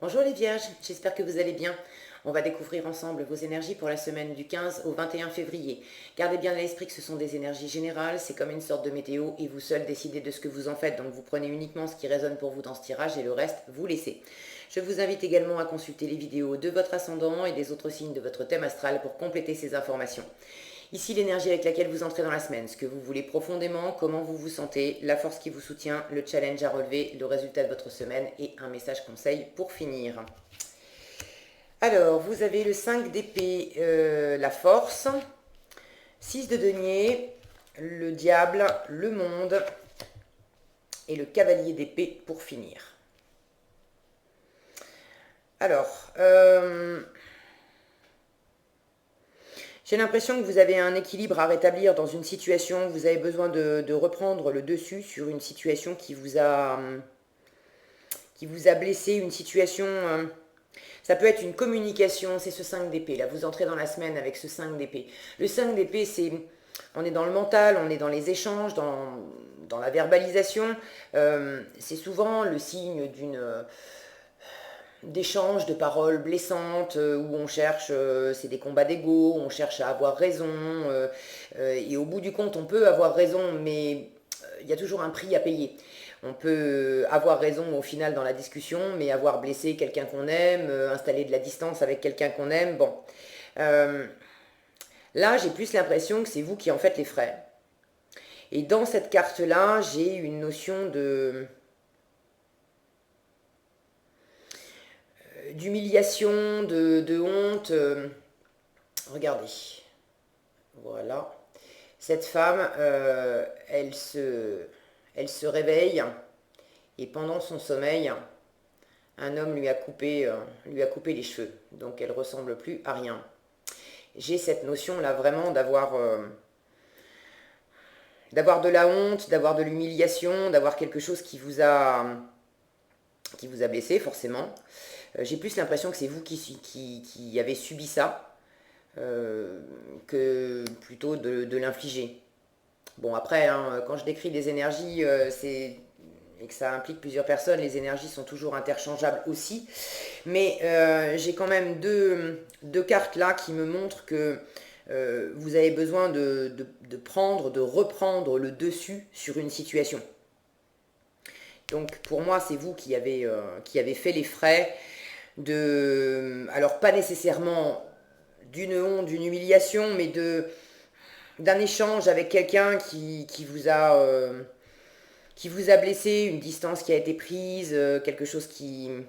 Bonjour les vierges, j'espère que vous allez bien. On va découvrir ensemble vos énergies pour la semaine du 15 au 21 février. Gardez bien à l'esprit que ce sont des énergies générales, c'est comme une sorte de météo et vous seul décidez de ce que vous en faites. Donc vous prenez uniquement ce qui résonne pour vous dans ce tirage et le reste, vous laissez. Je vous invite également à consulter les vidéos de votre ascendant et des autres signes de votre thème astral pour compléter ces informations. Ici l'énergie avec laquelle vous entrez dans la semaine, ce que vous voulez profondément, comment vous vous sentez, la force qui vous soutient, le challenge à relever, le résultat de votre semaine et un message conseil pour finir. Alors, vous avez le 5 d'épée, la force, 6 de denier, le diable, le monde et le cavalier d'épée pour finir. Alors, j'ai l'impression que vous avez un équilibre à rétablir dans une situation, vous avez besoin de reprendre le dessus sur une situation qui vous a blessé, une situation... ça peut être une communication, c'est ce 5 d'épée. Là, vous entrez dans la semaine avec ce 5 d'épée. Le 5 d'épée, c'est... On est dans le mental, on est dans les échanges, dans la verbalisation. C'est souvent le signe d'échanges de paroles blessantes où on cherche, c'est des combats d'ego, on cherche à avoir raison. Et au bout du compte, on peut avoir raison, mais il y a toujours un prix à payer. On peut avoir raison au final dans la discussion, mais avoir blessé quelqu'un qu'on aime, installer de la distance avec quelqu'un qu'on aime, bon. Là, j'ai plus l'impression que c'est vous qui en faites les frais. Et dans cette carte-là, j'ai une notion d'humiliation, de honte. Regardez. Voilà. Cette femme, elle se réveille et pendant son sommeil, un homme lui a coupé les cheveux. Donc elle ressemble plus à rien. J'ai cette notion là vraiment d'avoir de la honte, d'avoir de l'humiliation, d'avoir quelque chose qui vous a blessé forcément. J'ai plus l'impression que c'est vous qui avez subi ça que plutôt de l'infliger. Bon après, hein, quand je décris des énergies, et que ça implique plusieurs personnes, les énergies sont toujours interchangeables aussi. Mais j'ai quand même deux cartes là qui me montrent que vous avez besoin de reprendre le dessus sur une situation. Donc pour moi, c'est vous qui avez fait les frais alors pas nécessairement d'une honte, d'une humiliation, mais d'un échange avec quelqu'un qui vous a blessé, une distance qui a été prise, quelque chose qui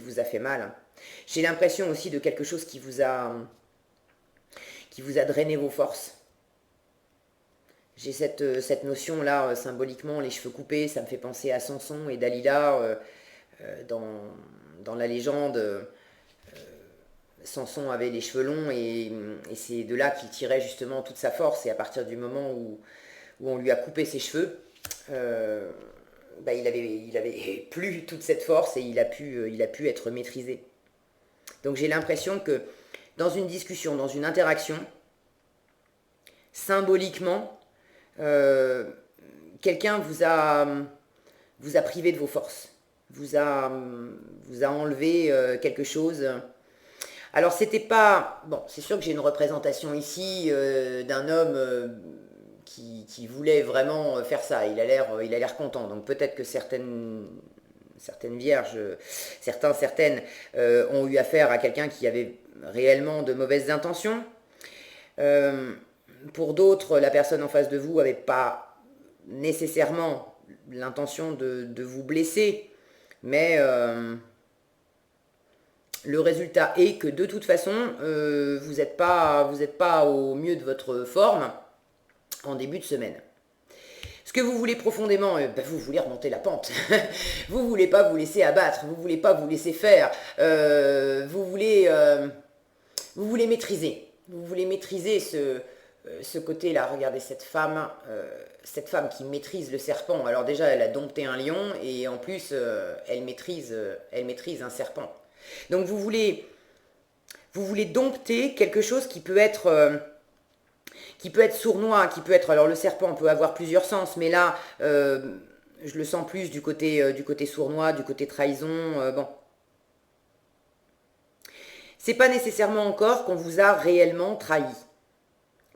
vous a fait mal. J'ai l'impression aussi de quelque chose qui vous a drainé vos forces. J'ai cette notion-là, symboliquement, les cheveux coupés, ça me fait penser à Samson et Dalila, dans la légende. Samson avait les cheveux longs et c'est de là qu'il tirait justement toute sa force. Et à partir du moment où on lui a coupé ses cheveux, il avait plus toute cette force et il a pu être maîtrisé. Donc j'ai l'impression que dans une discussion, dans une interaction, symboliquement, quelqu'un vous a privé de vos forces, vous a enlevé quelque chose. Alors c'était pas... Bon, c'est sûr que j'ai une représentation ici d'un homme qui voulait vraiment faire ça. Il a l'air content. Donc peut-être que certaines vierges, certaines ont eu affaire à quelqu'un qui avait réellement de mauvaises intentions. Pour d'autres, la personne en face de vous n'avait pas nécessairement l'intention de vous blesser, mais le résultat est que de toute façon, vous n'êtes pas au mieux de votre forme en début de semaine. Ce que vous voulez profondément, vous voulez remonter la pente. Vous voulez pas vous laisser abattre, vous voulez pas vous laisser faire. Vous voulez maîtriser. Vous voulez maîtriser ce côté-là. Regardez cette femme qui maîtrise le serpent. Alors déjà, elle a dompté un lion et en plus, elle maîtrise un serpent. Donc vous voulez dompter quelque chose qui peut être sournois, qui peut être... Alors le serpent peut avoir plusieurs sens, mais là, je le sens plus du côté sournois, du côté trahison. Bon, c'est pas nécessairement encore qu'on vous a réellement trahi.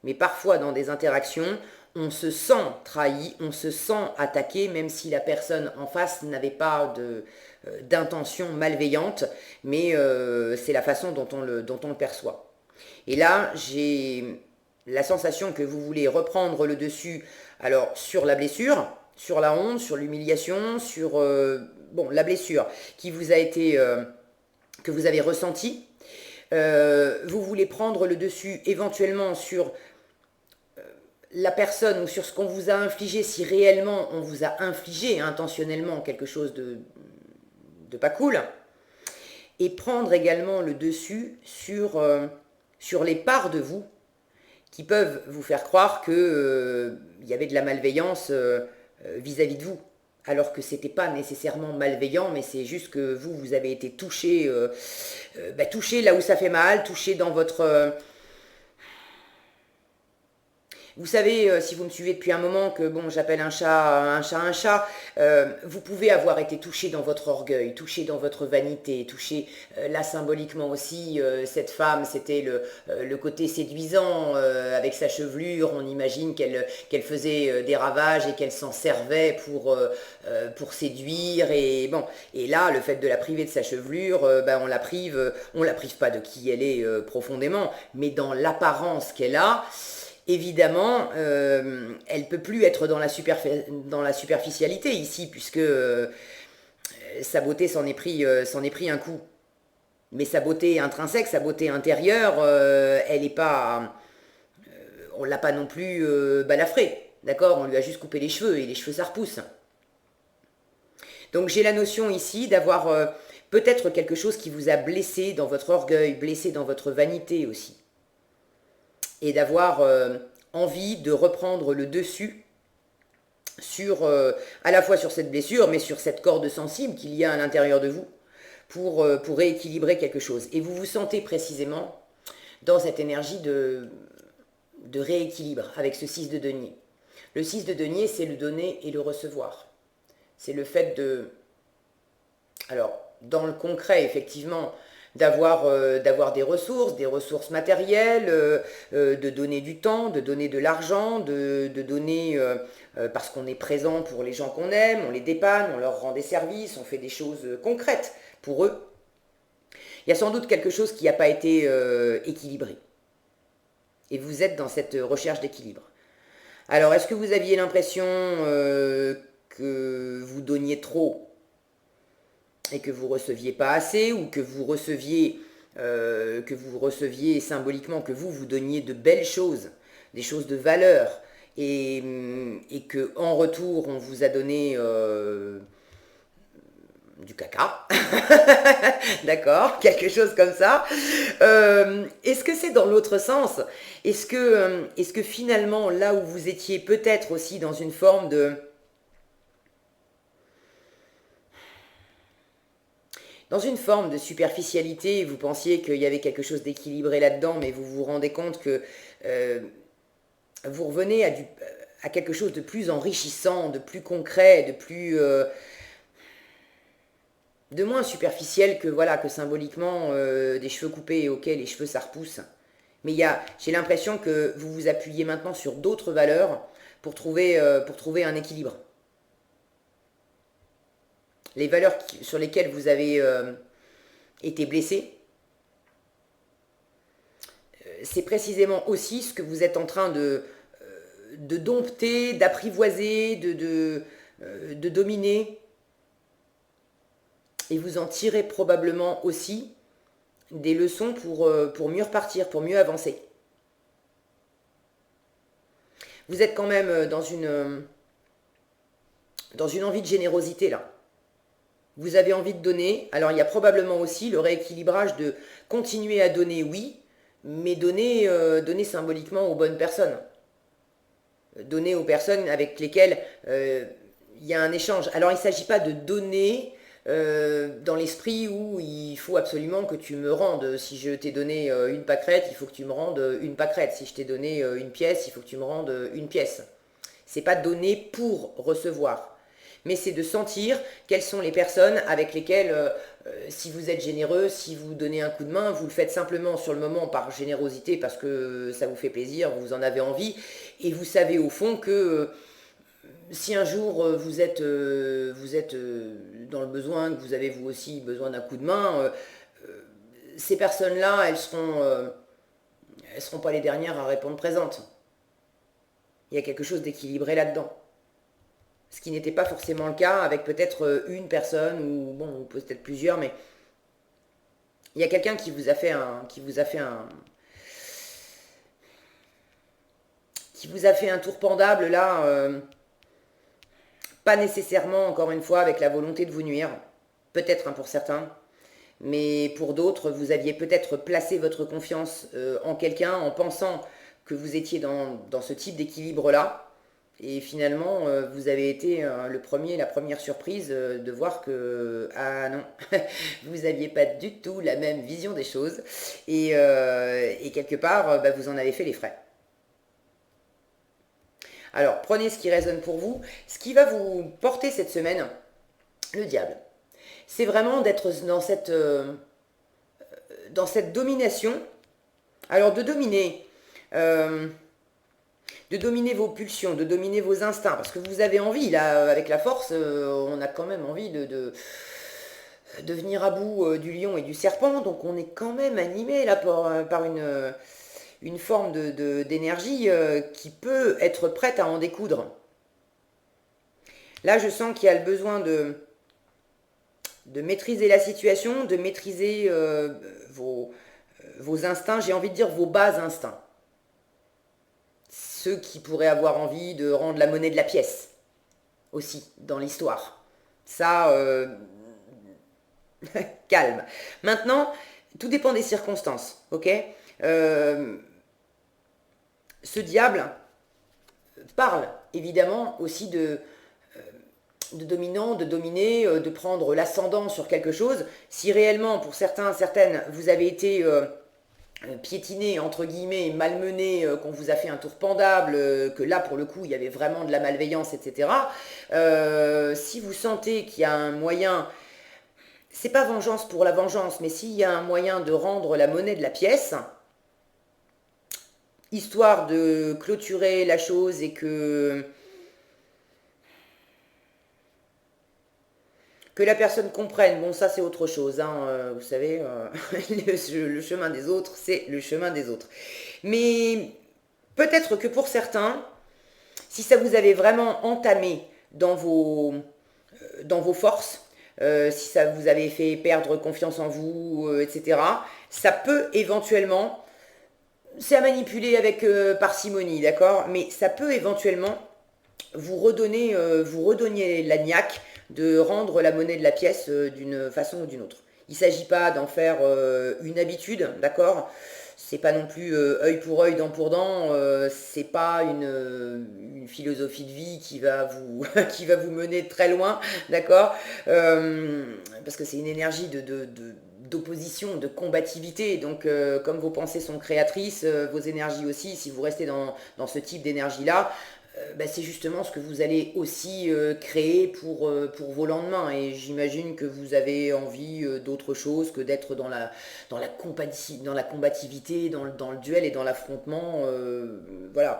Mais parfois, dans des interactions, on se sent trahi, on se sent attaqué, même si la personne en face n'avait pas d'intention malveillante, mais c'est la façon dont on le perçoit. Et là, j'ai la sensation que vous voulez reprendre le dessus, alors sur la blessure, sur la honte, sur l'humiliation, sur bon, la blessure qui vous a été, que vous avez ressentie. Vous voulez prendre le dessus éventuellement sur la personne ou sur ce qu'on vous a infligé, si réellement on vous a infligé intentionnellement quelque chose de pas cool, et prendre également le dessus sur les parts de vous qui peuvent vous faire croire que y avait de la malveillance vis-à-vis de vous, alors que c'était pas nécessairement malveillant, mais c'est juste que vous avez été touché, touché là où ça fait mal, touché dans votre vous savez, si vous me suivez depuis un moment, que bon, j'appelle un chat, vous pouvez avoir été touché dans votre orgueil, touché dans votre vanité, touché là symboliquement aussi, cette femme, c'était le côté séduisant avec sa chevelure, on imagine qu'elle faisait des ravages et qu'elle s'en servait pour séduire, et bon, et là, le fait de la priver de sa chevelure, on la prive pas de qui elle est profondément, mais dans l'apparence qu'elle a. Évidemment, elle ne peut plus être dans la superficialité ici, puisque sa beauté s'en est pris un coup. Mais sa beauté intrinsèque, sa beauté intérieure, elle n'est pas... on ne l'a pas non plus balafrée, d'accord? On lui a juste coupé les cheveux, et les cheveux ça repousse. Donc j'ai la notion ici d'avoir peut-être quelque chose qui vous a blessé dans votre orgueil, blessé dans votre vanité aussi. Et d'avoir envie de reprendre le dessus sur, à la fois sur cette blessure, mais sur cette corde sensible qu'il y a à l'intérieur de vous pour rééquilibrer quelque chose. Et vous vous sentez précisément dans cette énergie de rééquilibre avec ce 6 de denier. Le 6 de denier, c'est le donner et le recevoir. C'est le fait de... Alors, dans le concret, effectivement, d'avoir des ressources matérielles, de donner du temps, de donner de l'argent, de donner parce qu'on est présent pour les gens qu'on aime, on les dépanne, on leur rend des services, on fait des choses concrètes pour eux. Il y a sans doute quelque chose qui n'a pas été équilibré. Et vous êtes dans cette recherche d'équilibre. Alors, est-ce que vous aviez l'impression que vous donniez trop et que vous receviez pas assez, ou que vous receviez symboliquement, que vous donniez de belles choses, des choses de valeur, et que en retour on vous a donné du caca, d'accord, quelque chose comme ça. Est-ce que c'est dans l'autre sens? Est-ce que finalement, là où vous étiez peut-être aussi dans une forme de superficialité, vous pensiez qu'il y avait quelque chose d'équilibré là-dedans, mais vous vous rendez compte que vous revenez à quelque chose de plus enrichissant, de plus concret, de moins superficiel que, voilà, que symboliquement des cheveux coupés, et ok, les cheveux ça repousse. Mais j'ai l'impression que vous vous appuyez maintenant sur d'autres valeurs pour trouver un équilibre. Les valeurs sur lesquelles vous avez été blessé, c'est précisément aussi ce que vous êtes en train de dompter, d'apprivoiser, de dominer. Et vous en tirez probablement aussi des leçons pour mieux repartir, pour mieux avancer. Vous êtes quand même dans une envie de générosité là. Vous avez envie de donner, alors il y a probablement aussi le rééquilibrage de continuer à donner, oui, mais donner symboliquement aux bonnes personnes. Donner aux personnes avec lesquelles il y a un échange. Alors il ne s'agit pas de donner dans l'esprit où il faut absolument que tu me rendes. Si je t'ai donné une pâquerette, il faut que tu me rendes une pâquerette. Si je t'ai donné une pièce, il faut que tu me rendes une pièce. C'est pas donner pour recevoir. mais c'est de sentir quelles sont les personnes avec lesquelles, si vous êtes généreux, si vous donnez un coup de main, vous le faites simplement sur le moment par générosité, parce que ça vous fait plaisir, vous en avez envie, et vous savez au fond que si un jour vous êtes dans le besoin, que vous avez vous aussi besoin d'un coup de main, ces personnes-là, elles seront pas les dernières à répondre présentes. Il y a quelque chose d'équilibré là-dedans. Ce qui n'était pas forcément le cas avec peut-être une personne ou bon, peut-être plusieurs, mais il y a quelqu'un qui vous a fait un tour pendable là, pas nécessairement encore une fois avec la volonté de vous nuire, peut-être pour certains, mais pour d'autres, vous aviez peut-être placé votre confiance en quelqu'un en pensant que vous étiez dans ce type d'équilibre-là. Et finalement, vous avez été la première surprise de voir que, ah non, vous n'aviez pas du tout la même vision des choses. Et quelque part, bah, vous en avez fait les frais. Alors, prenez ce qui résonne pour vous. Ce qui va vous porter cette semaine, le diable, c'est vraiment d'être dans cette domination. Alors, de dominer vos pulsions, de dominer vos instincts, parce que vous avez envie, là, avec la force, on a quand même envie de venir à bout du lion et du serpent, donc on est quand même animé là par une forme d'énergie qui peut être prête à en découdre. Là, je sens qu'il y a le besoin de maîtriser la situation, de maîtriser vos instincts, j'ai envie de dire vos bas instincts. Ceux qui pourraient avoir envie de rendre la monnaie de la pièce, aussi, dans l'histoire. Ça, calme. Maintenant, tout dépend des circonstances, ok Ce diable parle, évidemment, aussi de dominant, de dominer, de prendre l'ascendant sur quelque chose. Si réellement, pour certains, certaines, vous avez été piétiné, entre guillemets, malmené, qu'on vous a fait un tour pendable, que là, pour le coup, il y avait vraiment de la malveillance, etc. Si vous sentez qu'il y a un moyen, c'est pas vengeance pour la vengeance, mais s'il y a un moyen de rendre la monnaie de la pièce, histoire de clôturer la chose et que la personne comprenne, bon ça c'est autre chose, hein, vous savez, le chemin des autres, c'est le chemin des autres. Mais peut-être que pour certains, si ça vous avait vraiment entamé dans vos forces, si ça vous avait fait perdre confiance en vous, etc., ça peut éventuellement, c'est à manipuler avec parcimonie, d'accord, mais ça peut éventuellement vous redonner la niaque de rendre la monnaie de la pièce d'une façon ou d'une autre. Il ne s'agit pas d'en faire une habitude, d'accord. C'est pas non plus œil pour œil, dent pour dent. C'est pas une philosophie de vie qui va vous, qui va vous mener très loin, d'accord. Parce que c'est une énergie d'opposition, de combativité. Donc, comme vos pensées sont créatrices, vos énergies aussi, si vous restez dans ce type d'énergie-là, bah, c'est justement ce que vous allez aussi créer pour vos lendemains. Et j'imagine que vous avez envie d'autre chose que d'être dans la combativité, dans le duel et dans l'affrontement voilà,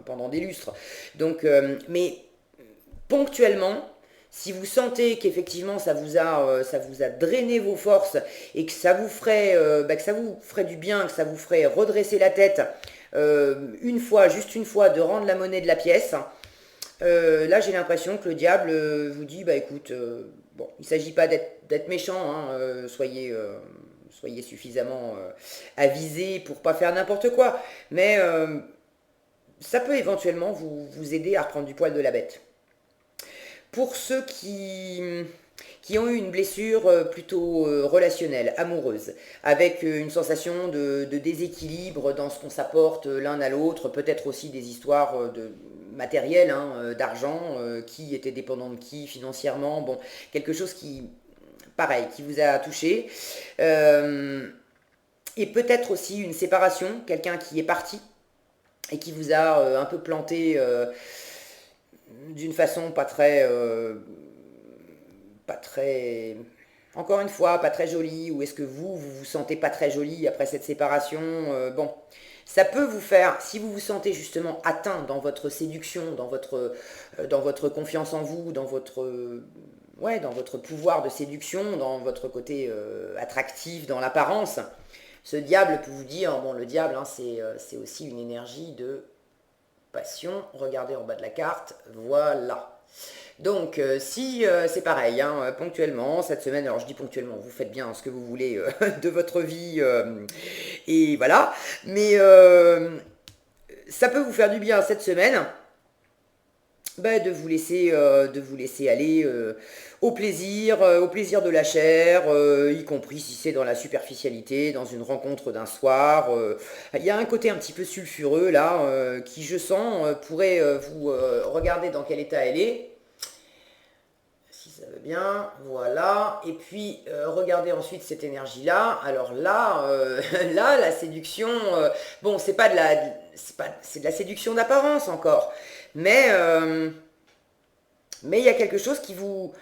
pendant des lustres. Donc, mais ponctuellement, si vous sentez qu'effectivement ça vous a drainé vos forces et que ça vous ferait, que ça vous ferait du bien, que ça vous ferait redresser la tête juste une fois, de rendre la monnaie de la pièce, là j'ai l'impression que le diable vous dit, bah écoute, bon, il ne s'agit pas d'être méchant, hein, soyez suffisamment avisé pour pas faire n'importe quoi, mais ça peut éventuellement vous aider à reprendre du poil de la bête. Pour ceux qui ont eu une blessure plutôt relationnelle, amoureuse, avec une sensation de déséquilibre dans ce qu'on s'apporte l'un à l'autre, peut-être aussi des histoires de matériel, hein, d'argent, qui était dépendant de qui financièrement, bon, quelque chose qui, pareil, qui vous a touché. Et peut-être aussi une séparation, quelqu'un qui est parti et qui vous a un peu planté d'une façon pas très pas très... Encore une fois, pas très joli, ou est-ce que vous vous sentez pas très joli après cette séparation? Bon, ça peut vous faire, si vous vous sentez justement atteint dans votre séduction, dans votre confiance en vous, ouais, dans votre pouvoir de séduction, dans votre côté attractif, dans l'apparence, ce diable peut vous dire, bon, le diable, hein, c'est aussi une énergie de passion. Regardez en bas de la carte, voilà. Donc, si c'est pareil, hein, ponctuellement, cette semaine, alors je dis ponctuellement, vous faites bien ce que vous voulez de votre vie, et voilà, mais ça peut vous faire du bien cette semaine, bah, de vous laisser aller au plaisir de la chair, y compris si c'est dans la superficialité, dans une rencontre d'un soir. Il y a un côté un petit peu sulfureux là, qui je sens pourrait vous regarder dans quel état elle est. Si ça veut bien, voilà. Et puis, regardez ensuite cette énergie-là. Alors là, là, la séduction, bon, c'est de la séduction d'apparence encore. Mais il y a quelque chose qui vous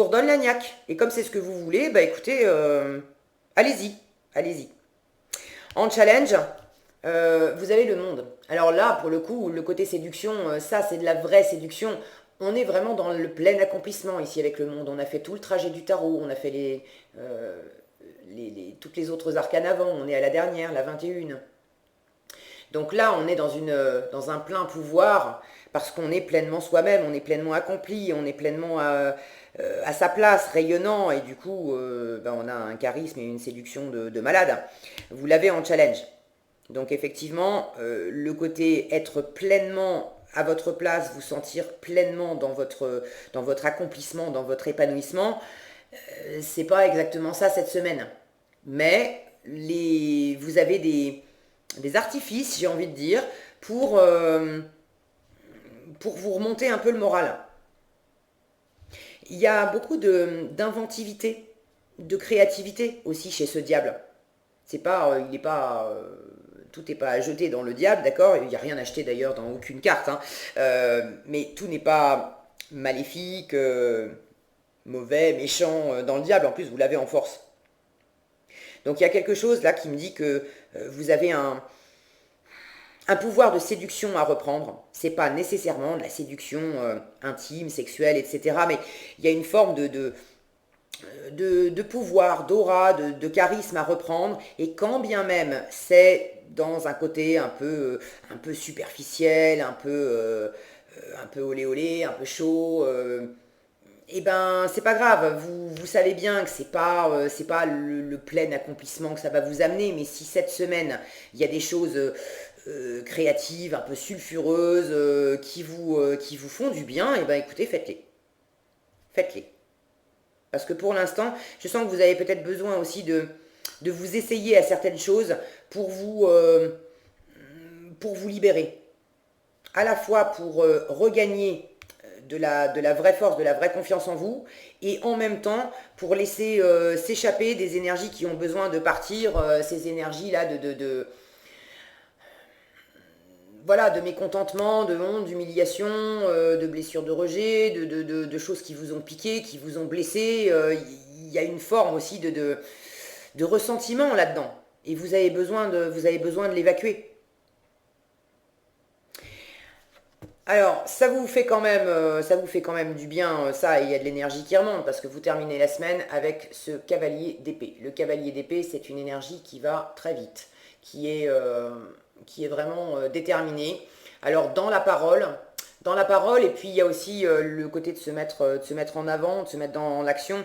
redonne la niaque. Et comme c'est ce que vous voulez, bah écoutez, allez-y, allez-y. En challenge, vous avez le monde. Alors là, pour le coup, le côté séduction, ça c'est de la vraie séduction. On est vraiment dans le plein accomplissement ici avec le monde. On a fait tout le trajet du tarot, on a fait toutes les autres arcanes avant, on est à la dernière, la 21. Donc là, on est dans un plein pouvoir parce qu'on est pleinement soi-même, on est pleinement accompli, on est pleinement à sa place, rayonnant, et du coup, ben, on a un charisme et une séduction de malade. Vous l'avez en challenge. Donc effectivement, le côté être pleinement à votre place, vous sentir pleinement dans votre accomplissement, dans votre épanouissement, c'est pas exactement ça cette semaine. Mais vous avez des artifices, j'ai envie de dire, pour vous remonter un peu le moral. Il y a beaucoup d'inventivité, de créativité aussi chez ce diable. C'est pas, il n'est pas, tout n'est pas à jeter dans le diable, d'accord? Il n'y a rien acheté d'ailleurs dans aucune carte, hein. Mais tout n'est pas maléfique, mauvais, méchant dans le diable. En plus, vous l'avez en force. Donc il y a quelque chose là qui me dit que vous avez un pouvoir de séduction à reprendre. C'est pas nécessairement de la séduction intime, sexuelle, etc. Mais il y a une forme de pouvoir, d'aura, de charisme à reprendre. Et quand bien même c'est dans un côté un peu superficiel, un peu olé olé, un peu chaud, eh ben c'est pas grave. Vous savez bien que c'est pas le plein accomplissement que ça va vous amener. Mais si cette semaine il y a des choses créatives, un peu sulfureuses, qui vous font du bien, et ben écoutez, faites-les. Faites-les. Parce que pour l'instant, je sens que vous avez peut-être besoin aussi de vous essayer à certaines choses pour vous libérer. À la fois pour regagner de la vraie force, de la vraie confiance en vous, et en même temps pour laisser s'échapper des énergies qui ont besoin de partir, ces énergies-là voilà, de mécontentement, de honte, d'humiliation, de blessures de rejet, de choses qui vous ont piqué, qui vous ont blessé. Il y a une forme aussi de ressentiment là-dedans. Et vous avez besoin de l'évacuer. Alors, ça vous fait quand même du bien, ça, et il y a de l'énergie qui remonte, parce que vous terminez la semaine avec ce cavalier d'épée. Le cavalier d'épée, c'est une énergie qui va très vite, qui est vraiment déterminée. Alors, dans la parole, et puis il y a aussi le côté de se mettre en avant, de se mettre dans l'action.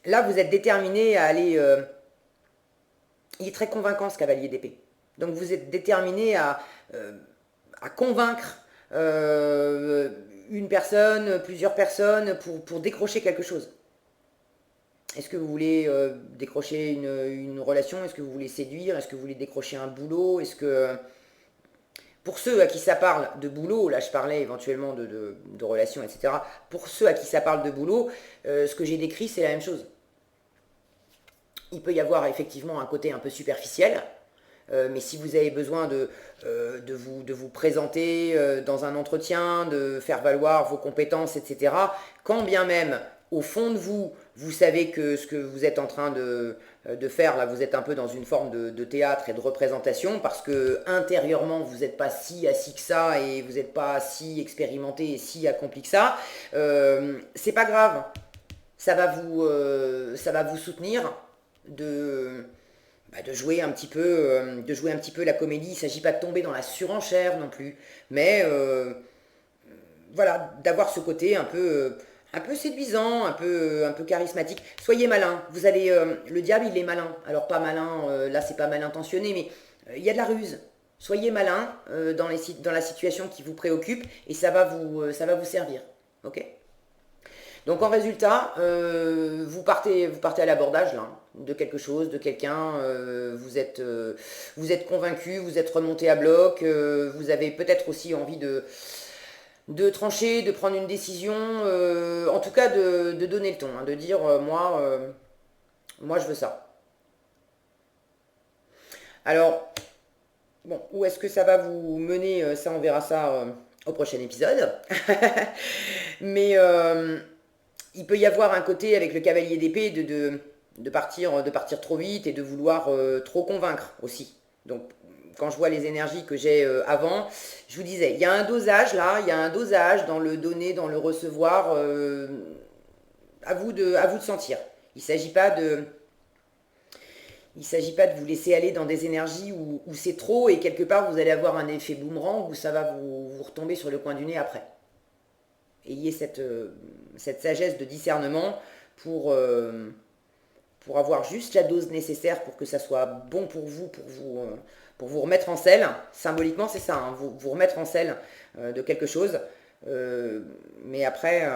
Là, vous êtes déterminé à aller... il est très convaincant, ce cavalier d'épée. Donc, vous êtes déterminé à convaincre une personne, plusieurs personnes pour décrocher quelque chose. Est-ce que vous voulez décrocher une relation? Est-ce que vous voulez séduire? Est-ce que vous voulez décrocher un boulot? Est-ce que... Pour ceux à qui ça parle de boulot, là je parlais éventuellement de relations, etc. Pour ceux à qui ça parle de boulot, ce que j'ai décrit, c'est la même chose. Il peut y avoir effectivement un côté un peu superficiel, mais si vous avez besoin de vous présenter dans un entretien, de faire valoir vos compétences, etc., quand bien même au fond de vous, vous savez que ce que vous êtes en train de faire, là, vous êtes un peu dans une forme de théâtre et de représentation, parce que intérieurement, vous n'êtes pas si assis que ça, et vous n'êtes pas si expérimenté et si accompli que ça. C'est pas grave, ça va vous soutenir de jouer un petit peu, la comédie. Il ne s'agit pas de tomber dans la surenchère non plus, mais voilà, d'avoir ce côté un peu séduisant, un peu charismatique. Soyez malin. Vous allez, le diable, il est malin. Alors pas malin, là c'est pas mal intentionné, mais il y a de la ruse. Soyez malin dans la situation qui vous préoccupe, et ça va vous servir. Ok? Donc en résultat, vous partez à l'abordage là, de quelque chose, de quelqu'un, vous êtes convaincu, vous êtes remonté à bloc, vous avez peut-être aussi envie de trancher, de prendre une décision, en tout cas de donner le ton, hein, de dire moi je veux ça. Alors, bon, où est-ce que ça va vous mener? Ça, on verra ça au prochain épisode. Mais il peut y avoir un côté avec le cavalier d'épée de partir trop vite et de vouloir trop convaincre aussi. Donc quand je vois les énergies que j'ai avant, je vous disais, il y a un dosage là, il y a un dosage dans le donner, dans le recevoir, à vous de sentir. Il ne s'agit pas de... Il ne s'agit pas de vous laisser aller dans des énergies où c'est trop, et quelque part vous allez avoir un effet boomerang où ça va vous retomber sur le coin du nez après. Ayez cette sagesse de discernement pour avoir juste la dose nécessaire pour que ça soit bon pour vous remettre en selle. Symboliquement, c'est ça, hein, vous remettre en selle de quelque chose. Mais après,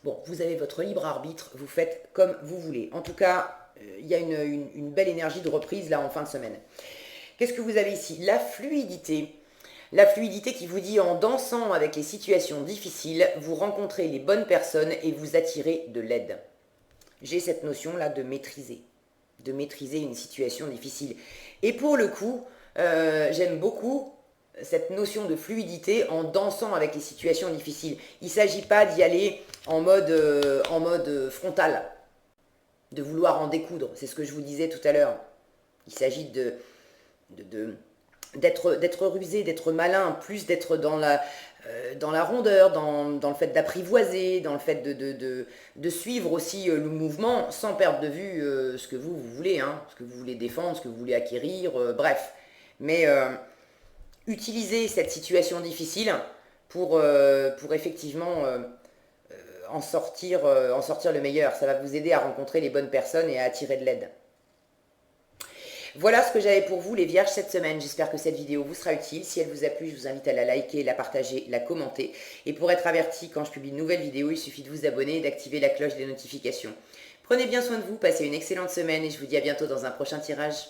bon, vous avez votre libre arbitre, vous faites comme vous voulez. En tout cas, il y a une belle énergie de reprise là en fin de semaine. Qu'est-ce que vous avez ici? La fluidité. La fluidité qui vous dit, en dansant avec les situations difficiles, vous rencontrez les bonnes personnes et vous attirez de l'aide. J'ai cette notion-là de maîtriser une situation difficile. Et pour le coup, j'aime beaucoup cette notion de fluidité en dansant avec les situations difficiles. Il ne s'agit pas d'y aller en mode frontal, de vouloir en découdre. C'est ce que je vous disais tout à l'heure. Il s'agit d'être rusé, d'être malin, plus d'être dans la rondeur, dans le fait d'apprivoiser, dans le fait de suivre aussi le mouvement sans perdre de vue ce que vous voulez, hein, ce que vous voulez défendre, ce que vous voulez acquérir, bref. Mais utilisez cette situation difficile pour effectivement en sortir le meilleur. Ça va vous aider à rencontrer les bonnes personnes et à attirer de l'aide. Voilà ce que j'avais pour vous les vierges cette semaine. J'espère que cette vidéo vous sera utile. Si elle vous a plu, je vous invite à la liker, la partager, la commenter. Et pour être averti quand je publie une nouvelle vidéo, il suffit de vous abonner et d'activer la cloche des notifications. Prenez bien soin de vous, passez une excellente semaine et je vous dis à bientôt dans un prochain tirage.